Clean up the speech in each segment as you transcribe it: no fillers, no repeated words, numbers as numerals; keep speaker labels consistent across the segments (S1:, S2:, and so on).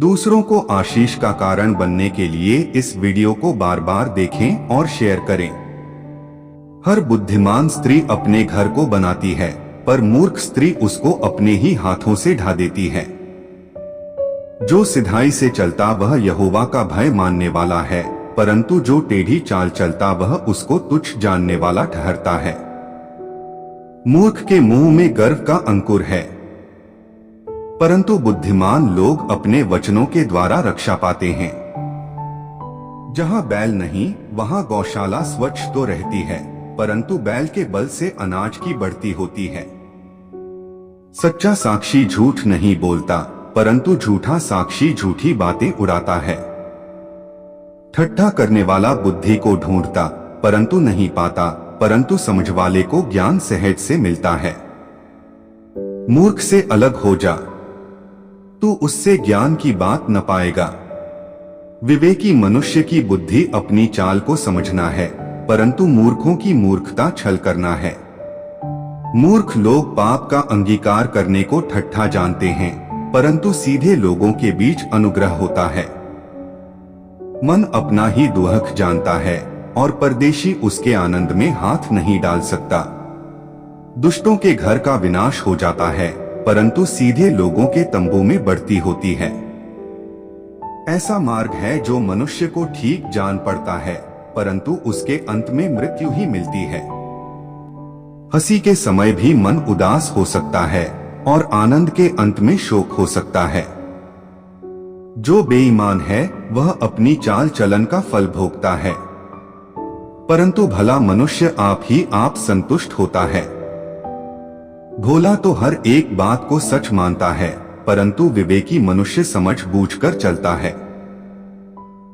S1: दूसरों को आशीष का कारण बनने के लिए इस वीडियो को बार बार देखें और शेयर करें। हर बुद्धिमान स्त्री अपने घर को बनाती है, पर मूर्ख स्त्री उसको अपने ही हाथों से ढा देती है। जो सिधाई से चलता वह यहोवा का भय मानने वाला है, परंतु जो टेढ़ी चाल चलता वह उसको तुच्छ जानने वाला ठहरता है। मूर्ख के मुंह में गर्व का अंकुर है, परंतु बुद्धिमान लोग अपने वचनों के द्वारा रक्षा पाते हैं। जहां बैल नहीं वहां गौशाला स्वच्छ तो रहती है, परंतु बैल के बल से अनाज की बढ़ती होती है। सच्चा साक्षी झूठ नहीं बोलता, परंतु झूठा साक्षी झूठी बातें उड़ाता है। ठट्ठा करने वाला बुद्धि को ढूंढता परंतु नहीं पाता, परंतु समझवाले को ज्ञान सहज से मिलता है। मूर्ख से अलग हो जा, तू उससे ज्ञान की बात न पाएगा। विवेकी मनुष्य की बुद्धि अपनी चाल को समझना है, परंतु मूर्खों की मूर्खता छल करना है। मूर्ख लोग पाप का अंगीकार करने को ठट्ठा जानते हैं, परंतु सीधे लोगों के बीच अनुग्रह होता है। मन अपना ही दुहक जानता है और परदेशी उसके आनंद में हाथ नहीं डाल सकता। दुष्टों के घर का विनाश हो जाता है, परंतु सीधे लोगों के तंबू में बढ़ती होती है। ऐसा मार्ग है जो मनुष्य को ठीक जान पड़ता है, परंतु उसके अंत में मृत्यु ही मिलती है। हंसी के समय भी मन उदास हो सकता है और आनंद के अंत में शोक हो सकता है। जो बेईमान है वह अपनी चाल चलन का फल भोगता है, परंतु भला मनुष्य आप ही आप संतुष्ट होता है। भोला तो हर एक बात को सच मानता है, परंतु विवेकी मनुष्य समझ बूझकर चलता है।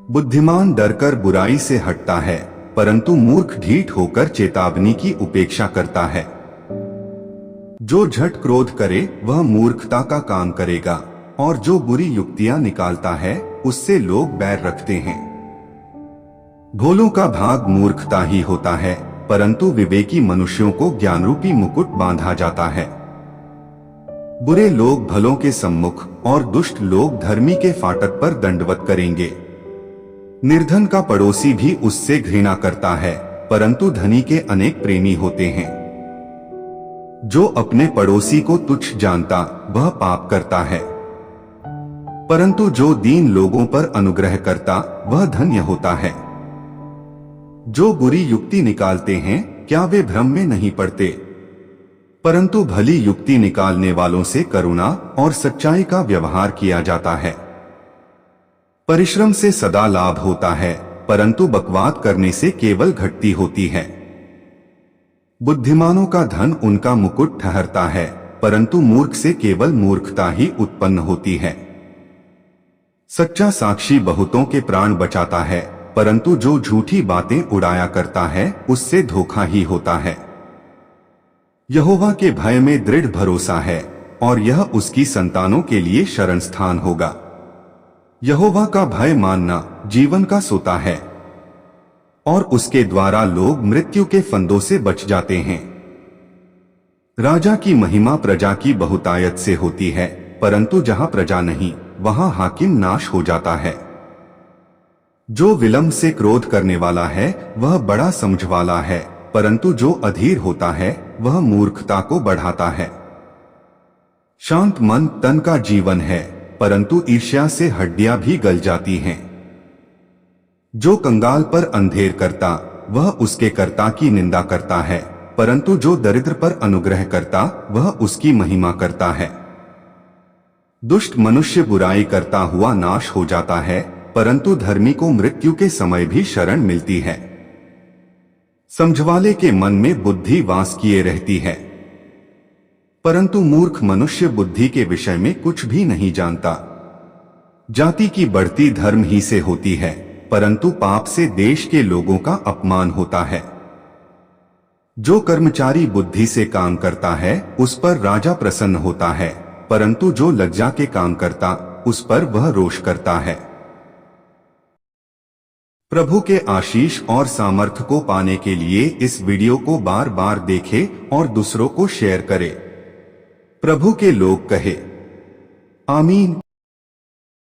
S1: बुद्धिमान डरकर बुराई से हटता है, परंतु मूर्ख ढीठ होकर चेतावनी की उपेक्षा करता है। जो झट क्रोध करे वह मूर्खता का काम करेगा, और जो बुरी युक्तियां निकालता है उससे लोग बैर रखते हैं। भोलों का भाग मूर्खता ही होता है, परंतु विवेकी मनुष्यों को ज्ञान रूपी मुकुट बांधा जाता है। बुरे लोग भलों के सम्मुख और दुष्ट लोग धर्मी के फाटक पर दंडवत करेंगे। निर्धन का पड़ोसी भी उससे घृणा करता है, परंतु धनी के अनेक प्रेमी होते हैं। जो अपने पड़ोसी को तुच्छ जानता वह पाप करता है, परंतु जो दीन लोगों पर अनुग्रह करता वह धन्य होता है। जो बुरी युक्ति निकालते हैं क्या वे भ्रम में नहीं पड़ते, परंतु भली युक्ति निकालने वालों से करुणा और सच्चाई का व्यवहार किया जाता है। परिश्रम से सदा लाभ होता है, परंतु बकवाद करने से केवल घटती होती है। बुद्धिमानों का धन उनका मुकुट ठहरता है, परंतु मूर्ख से केवल मूर्खता ही उत्पन्न होती है। सच्चा साक्षी बहुतों के प्राण बचाता है, परंतु जो झूठी बातें उड़ाया करता है उससे धोखा ही होता है। यहोवा के भय में दृढ़ भरोसा है, और यह उसकी संतानों के लिए शरण स्थान होगा। यहोवा का भय मानना जीवन का सोता है, और उसके द्वारा लोग मृत्यु के फंदों से बच जाते हैं। राजा की महिमा प्रजा की बहुतायत से होती है, परंतु जहां प्रजा नहीं वहां हाकिम नाश हो जाता है। जो विलंब से क्रोध करने वाला है वह बड़ा समझवाला है, परंतु जो अधीर होता है वह मूर्खता को बढ़ाता है। शांत मन तन का जीवन है, परंतु ईर्ष्या से हड्डियां भी गल जाती हैं। जो कंगाल पर अंधेर करता वह उसके कर्ता की निंदा करता है, परंतु जो दरिद्र पर अनुग्रह करता वह उसकी महिमा करता है। दुष्ट मनुष्य बुराई करता हुआ नाश हो जाता है, परंतु धर्मी को मृत्यु के समय भी शरण मिलती है। समझवाले के मन में बुद्धि वास किए रहती है, परंतु मूर्ख मनुष्य बुद्धि के विषय में कुछ भी नहीं जानता। जाति की बढ़ती धर्म ही से होती है, परंतु पाप से देश के लोगों का अपमान होता है। जो कर्मचारी बुद्धि से काम करता है उस पर राजा प्रसन्न होता है, परंतु जो लज्जा के काम करता उस पर वह रोष करता है। प्रभु के आशीष और सामर्थ्य को पाने के लिए इस वीडियो को बार बार देखें और दूसरों को शेयर करें। प्रभु के लोग कहे आमीन।